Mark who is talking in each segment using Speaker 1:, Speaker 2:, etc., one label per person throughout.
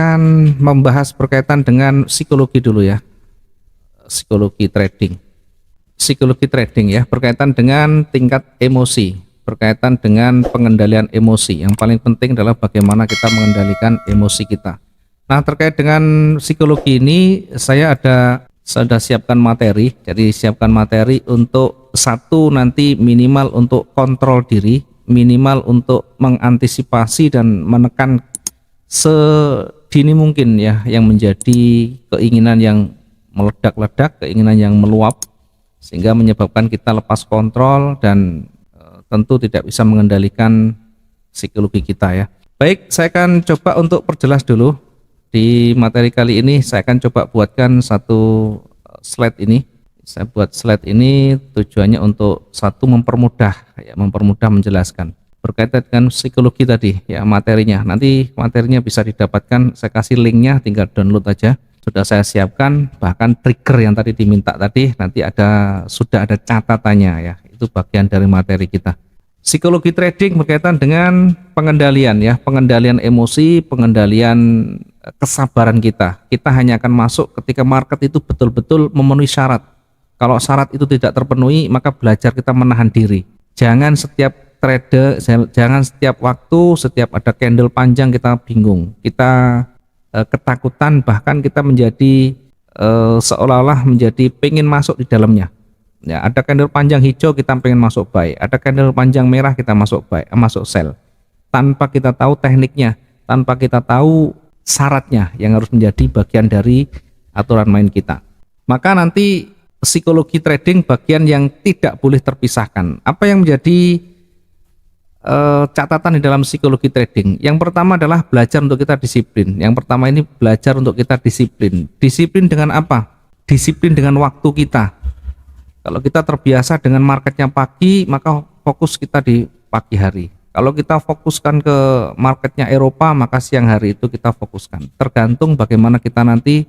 Speaker 1: akan membahas berkaitan dengan psikologi dulu ya. Psikologi trading. Psikologi trading ya, berkaitan dengan tingkat emosi, berkaitan dengan pengendalian emosi. Yang paling penting adalah bagaimana kita mengendalikan emosi kita. Nah, terkait dengan psikologi ini saya sudah siapkan materi. Jadi siapkan materi untuk satu, nanti minimal untuk kontrol diri, minimal untuk mengantisipasi dan menekan sedini mungkin ya yang menjadi keinginan yang meledak-ledak, keinginan yang meluap, sehingga menyebabkan kita lepas kontrol dan tentu tidak bisa mengendalikan psikologi kita ya. Baik, saya akan coba untuk perjelas dulu. Di materi kali ini saya akan coba buatkan satu slide ini. Saya buat slide ini tujuannya untuk satu, mempermudah menjelaskan berkaitan dengan psikologi tadi ya, materinya. Nanti materinya bisa didapatkan, saya kasih linknya, tinggal download aja. Sudah saya siapkan, bahkan trigger yang tadi diminta tadi nanti sudah ada catatannya ya. Itu bagian dari materi kita. Psikologi trading berkaitan dengan pengendalian ya, pengendalian emosi, pengendalian kesabaran kita. Kita hanya akan masuk ketika market itu betul-betul memenuhi syarat. Kalau syarat itu tidak terpenuhi, maka belajar kita menahan diri. Jangan setiap trader, jangan setiap waktu, setiap ada candle panjang kita bingung, kita ketakutan, bahkan kita menjadi seolah-olah menjadi pengen masuk di dalamnya. Ya, ada candle panjang hijau kita pengen masuk buy, ada candle panjang merah kita masuk buy, masuk sell, tanpa kita tahu tekniknya, tanpa kita tahu syaratnya yang harus menjadi bagian dari aturan main kita. Maka nanti psikologi trading bagian yang tidak boleh terpisahkan. Apa yang menjadi catatan di dalam psikologi trading? Yang pertama adalah belajar untuk kita disiplin. Yang pertama ini belajar untuk kita disiplin. Disiplin dengan apa? Disiplin dengan waktu kita. Kalau kita terbiasa dengan marketnya pagi, maka fokus kita di pagi hari. Kalau kita fokuskan ke marketnya Eropa, maka siang hari itu kita fokuskan. Tergantung bagaimana kita nanti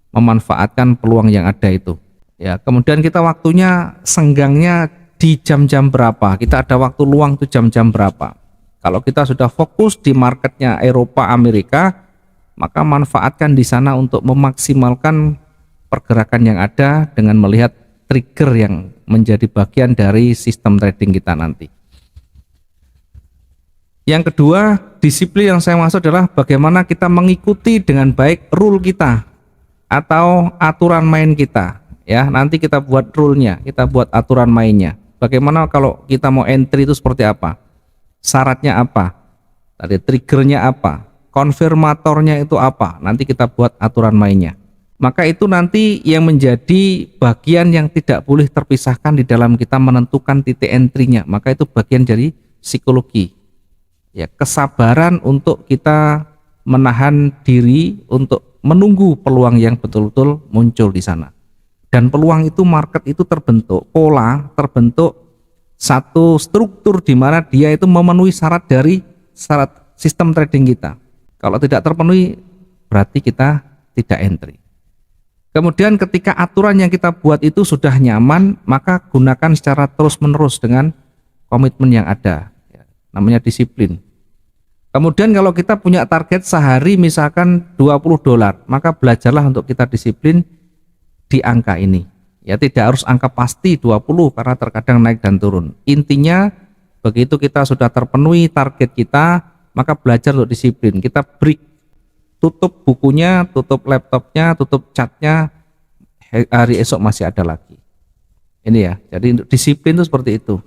Speaker 1: memanfaatkan peluang yang ada itu. Ya, kemudian kita waktunya senggangnya di jam-jam berapa? Kita ada waktu luang itu jam-jam berapa? Kalau kita sudah fokus di marketnya Eropa, Amerika, maka manfaatkan di sana untuk memaksimalkan pergerakan yang ada dengan melihat trigger yang menjadi bagian dari sistem trading kita nanti. Yang kedua, disiplin yang saya maksud adalah bagaimana kita mengikuti dengan baik rule kita atau aturan main kita. Ya, nanti kita buat rule-nya, kita buat aturan mainnya. Bagaimana kalau kita mau entry itu seperti apa? Syaratnya apa? Tadi triggernya apa? Konfirmatornya itu apa? Nanti kita buat aturan mainnya. Maka itu nanti yang menjadi bagian yang tidak boleh terpisahkan di dalam kita menentukan titik entry-nya. Maka itu bagian dari psikologi. Ya, kesabaran untuk kita menahan diri untuk menunggu peluang yang betul-betul muncul di sana. Dan peluang itu, market itu terbentuk pola, terbentuk satu struktur di mana dia itu memenuhi syarat dari syarat sistem trading kita. Kalau tidak terpenuhi, berarti kita tidak entry. Kemudian ketika aturan yang kita buat itu sudah nyaman, maka gunakan secara terus-menerus dengan komitmen yang ada. Namanya disiplin. Kemudian kalau kita punya target sehari misalkan $20, maka belajarlah untuk kita disiplin di angka ini. Ya, tidak harus angka pasti 20 karena terkadang naik dan turun. Intinya begitu kita sudah terpenuhi target kita, maka belajar untuk disiplin. Kita break, tutup bukunya, tutup laptopnya, tutup chatnya, hari esok masih ada lagi. Ini ya, jadi untuk disiplin itu seperti itu.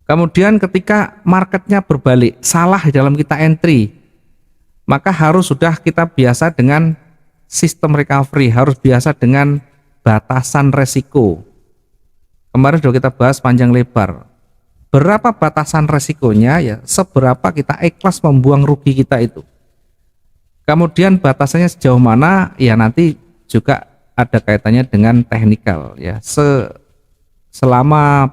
Speaker 1: Kemudian ketika marketnya berbalik, salah di dalam kita entry, maka harus sudah kita biasa dengan sistem recovery, harus biasa dengan batasan resiko. Kemarin sudah kita bahas panjang lebar. Berapa batasan resikonya ya, seberapa kita ikhlas membuang rugi kita itu. Kemudian batasannya sejauh mana ya nanti juga ada kaitannya dengan teknikal ya. Selama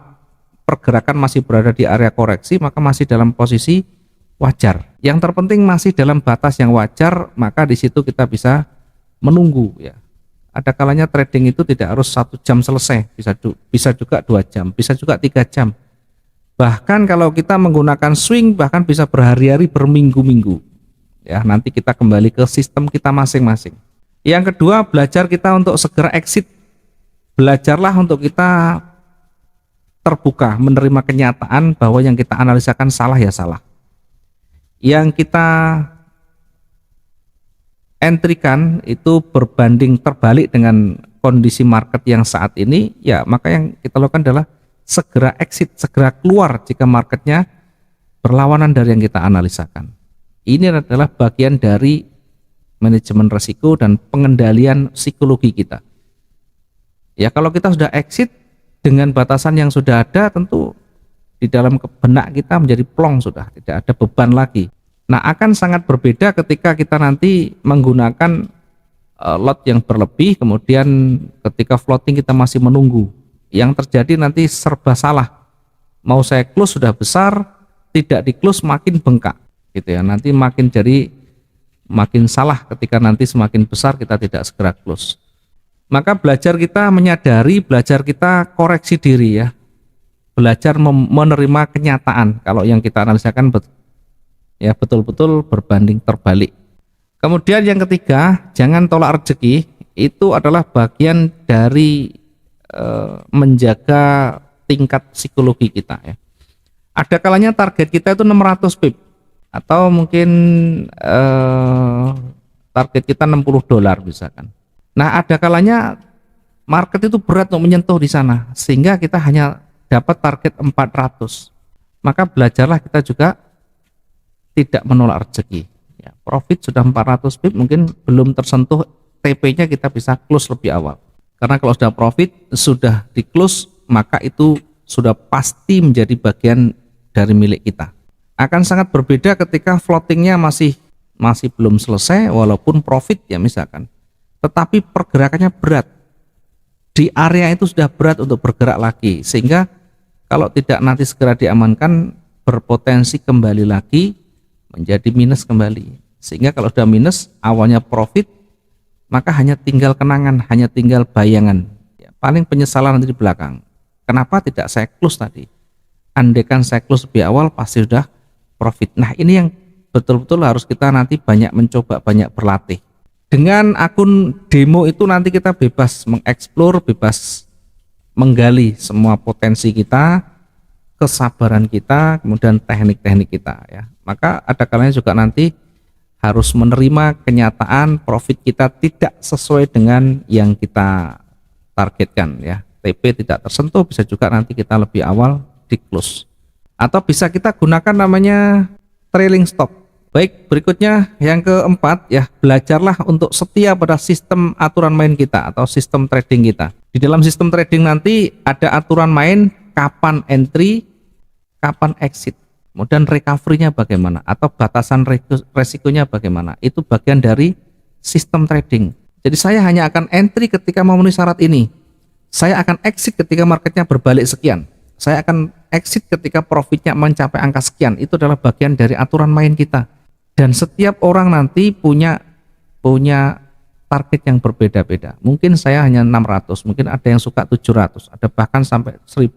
Speaker 1: pergerakan masih berada di area koreksi, maka masih dalam posisi wajar. Yang terpenting masih dalam batas yang wajar, maka di situ kita bisa menunggu ya. Ada kalanya trading itu tidak harus 1 jam selesai, bisa juga 2 jam, bisa juga 3 jam. Bahkan kalau kita menggunakan swing bahkan bisa berhari-hari, berminggu-minggu. Ya, nanti kita kembali ke sistem kita masing-masing. Yang kedua, belajar kita untuk segera exit. Belajarlah untuk kita terbuka, menerima kenyataan bahwa yang kita analisakan salah ya salah. Yang kita entry-kan itu berbanding terbalik dengan kondisi market yang saat ini, ya maka yang kita lakukan adalah segera exit, segera keluar jika marketnya berlawanan dari yang kita analisakan. Ini adalah bagian dari manajemen risiko dan pengendalian psikologi kita. Ya, kalau kita sudah exit dengan batasan yang sudah ada, tentu di dalam benak kita menjadi plong, sudah tidak ada beban lagi. Nah, akan sangat berbeda ketika kita nanti menggunakan lot yang berlebih, kemudian ketika floating kita masih menunggu. Yang terjadi nanti serba salah. Mau saya close sudah besar, tidak di close makin bengkak, gitu ya. Nanti makin salah ketika nanti semakin besar kita tidak segera close. Maka belajar kita menyadari, belajar kita koreksi diri ya. Belajar menerima kenyataan kalau yang kita analisakan ya betul-betul berbanding terbalik. Kemudian yang ketiga, jangan tolak rezeki. Itu adalah bagian dari menjaga tingkat psikologi kita ya. Ada kalanya target kita itu 600 pip atau mungkin target kita $60 misalkan. Nah, ada kalanya market itu berat untuk menyentuh di sana sehingga kita hanya dapat target 400. Maka belajarlah kita juga tidak menolak rezeki. Ya, profit sudah 400 pip mungkin belum tersentuh TP-nya, kita bisa close lebih awal. Karena kalau sudah profit, sudah di close, maka itu sudah pasti menjadi bagian dari milik kita. Akan sangat berbeda ketika floatingnya masih belum selesai, walaupun profit ya misalkan. Tetapi pergerakannya berat. Di area itu sudah berat untuk bergerak lagi. Sehingga kalau tidak nanti segera diamankan, berpotensi kembali lagi menjadi minus kembali. Sehingga kalau sudah minus, awalnya profit, maka hanya tinggal kenangan, hanya tinggal bayangan. Ya, paling penyesalan nanti di belakang. Kenapa tidak saya close tadi? Andaikan saya close lebih awal pasti sudah profit. Nah, ini yang betul-betul harus kita nanti banyak mencoba, banyak berlatih. Dengan akun demo itu nanti kita bebas mengeksplor, bebas menggali semua potensi kita, kesabaran kita, kemudian teknik-teknik kita ya. Maka ada kalanya juga nanti harus menerima kenyataan profit kita tidak sesuai dengan yang kita targetkan ya. TP tidak tersentuh, bisa juga nanti kita lebih awal di close. Atau bisa kita gunakan namanya trailing stop. Baik, berikutnya yang keempat ya, belajarlah untuk setia pada sistem aturan main kita atau sistem trading kita. Di dalam sistem trading nanti ada aturan main, kapan entry, kapan exit. Kemudian recovery-nya bagaimana atau batasan resikonya bagaimana. Itu bagian dari sistem trading. Jadi saya hanya akan entry ketika memenuhi syarat ini. Saya akan exit ketika marketnya berbalik sekian. Saya akan exit ketika profitnya mencapai angka sekian. Itu adalah bagian dari aturan main kita. Dan setiap orang nanti punya target yang berbeda-beda. Mungkin saya hanya 600, mungkin ada yang suka 700, ada bahkan sampai 1000.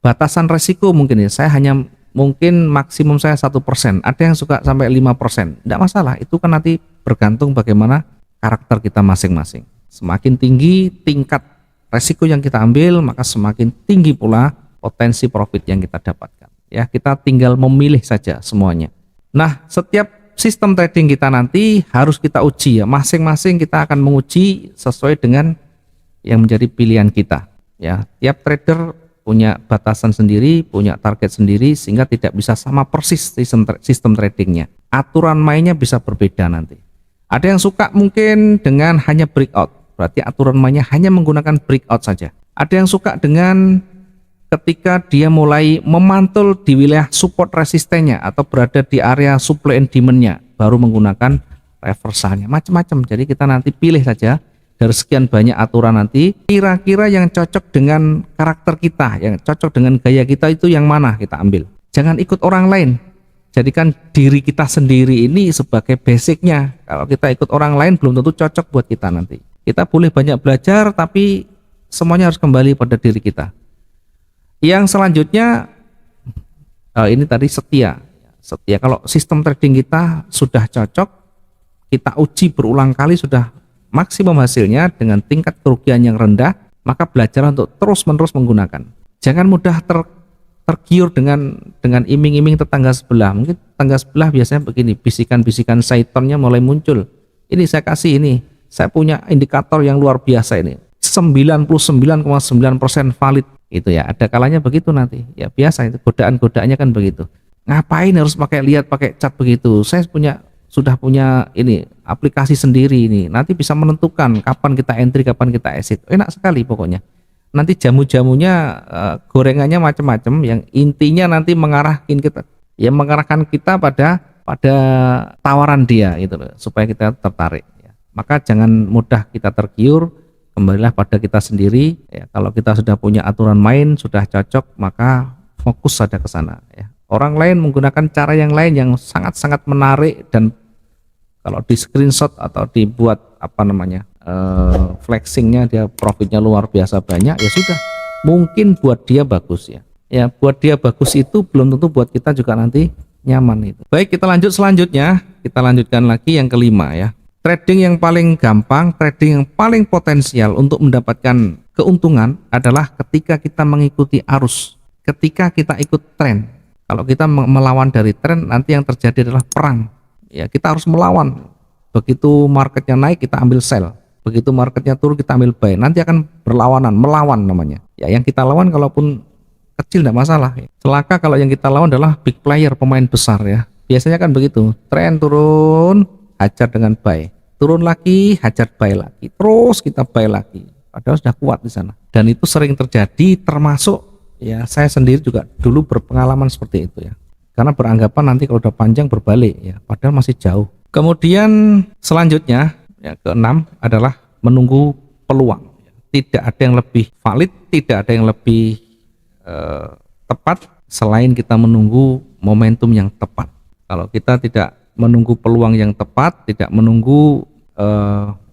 Speaker 1: Batasan resiko mungkin ya, saya hanya mungkin maksimum saya 1%, ada yang suka sampai 5%. Tidak masalah, itu kan nanti bergantung bagaimana karakter kita masing-masing. Semakin tinggi tingkat resiko yang kita ambil, maka semakin tinggi pula potensi profit yang kita dapatkan. Ya, kita tinggal memilih saja semuanya. Nah, setiap sistem trading kita nanti harus kita uji ya, masing-masing kita akan menguji sesuai dengan yang menjadi pilihan kita ya. Tiap trader punya batasan sendiri, punya target sendiri, sehingga tidak bisa sama persis sistem tradingnya. Aturan mainnya bisa berbeda nanti. Ada yang suka mungkin dengan hanya breakout, berarti aturan mainnya hanya menggunakan breakout saja. Ada yang suka dengan ketika dia mulai memantul di wilayah support resistennya atau berada di area supply and demand-nya, baru menggunakan reversalnya, macam-macam. Jadi kita nanti pilih saja dari sekian banyak aturan, nanti kira-kira yang cocok dengan karakter kita, yang cocok dengan gaya kita itu yang mana kita ambil. Jangan ikut orang lain, jadikan diri kita sendiri ini sebagai basicnya. Kalau kita ikut orang lain belum tentu cocok buat kita nanti. Kita boleh banyak belajar, tapi semuanya harus kembali pada diri kita. Yang selanjutnya ini tadi setia. Kalau sistem trading kita sudah cocok, kita uji berulang kali sudah maksimum hasilnya dengan tingkat kerugian yang rendah, maka belajar untuk terus-menerus menggunakan. Jangan mudah tergiur dengan iming-iming tetangga sebelah. Mungkin tetangga sebelah biasanya begini, bisikan-bisikan syaitonnya mulai muncul. Ini saya kasih ini, saya punya indikator yang luar biasa ini. 99,9% valid itu ya. Ada kalanya begitu nanti. Ya biasa itu, godaan-godaannya kan begitu. Ngapain harus pakai cat begitu? Saya sudah punya ini aplikasi sendiri ini. Nanti bisa menentukan kapan kita entry, kapan kita exit. Enak sekali pokoknya. Nanti jamu-jamunya gorengannya macam-macam yang intinya nanti mengarahkan kita pada tawaran dia gitu loh, supaya kita tertarik ya. Maka jangan mudah kita tergiur, kembalilah pada kita sendiri ya. Kalau kita sudah punya aturan main, sudah cocok, maka fokus saja ke sana ya. Orang lain menggunakan cara yang lain yang sangat-sangat menarik, dan kalau di screenshot atau dibuat flexingnya dia profitnya luar biasa banyak, ya sudah, mungkin buat dia bagus ya. Ya buat dia bagus itu belum tentu buat kita juga nanti nyaman itu. Baik, kita lanjut selanjutnya. Kita lanjutkan lagi yang kelima ya. Trading yang paling gampang, trading yang paling potensial untuk mendapatkan keuntungan adalah ketika kita mengikuti arus, ketika kita ikut tren. Kalau kita melawan dari tren, nanti yang terjadi adalah perang. Ya, kita harus melawan. Begitu marketnya naik, kita ambil sell. Begitu marketnya turun, kita ambil buy. Nanti akan berlawanan, melawan namanya. Ya, yang kita lawan kalaupun kecil tidak masalah. Celaka kalau yang kita lawan adalah big player, pemain besar ya. Biasanya kan begitu. Tren turun, hajar dengan buy. Turun lagi, hajar buy lagi. Terus kita buy lagi. Padahal sudah kuat di sana. Dan itu sering terjadi, termasuk ya saya sendiri juga dulu berpengalaman seperti itu ya. Karena beranggapan nanti kalau udah panjang berbalik ya, padahal masih jauh. Kemudian selanjutnya ya, keenam adalah menunggu peluang. Tidak ada yang lebih valid, tidak ada yang lebih tepat selain kita menunggu momentum yang tepat. Kalau kita tidak menunggu peluang yang tepat, tidak menunggu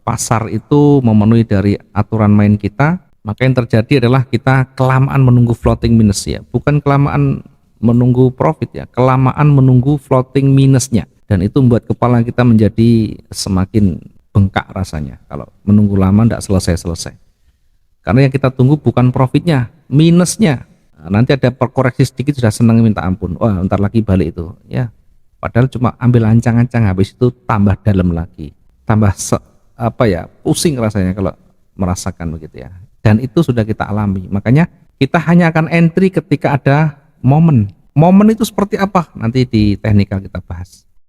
Speaker 1: pasar itu memenuhi dari aturan main kita, maka yang terjadi adalah kita kelamaan menunggu floating minus ya, bukan kelamaan menunggu profit ya, kelamaan menunggu floating minusnya, dan itu membuat kepala kita menjadi semakin bengkak rasanya kalau menunggu lama tidak selesai-selesai. Karena yang kita tunggu bukan profitnya, minusnya. Nah, nanti ada perkoreksi sedikit sudah senang minta ampun, wah ntar lagi balik itu ya, padahal cuma ambil ancang-ancang, habis itu tambah dalam lagi, tambah pusing rasanya kalau merasakan begitu ya. Dan itu sudah kita alami, makanya kita hanya akan entry ketika ada momen itu seperti apa nanti di teknikal kita bahas.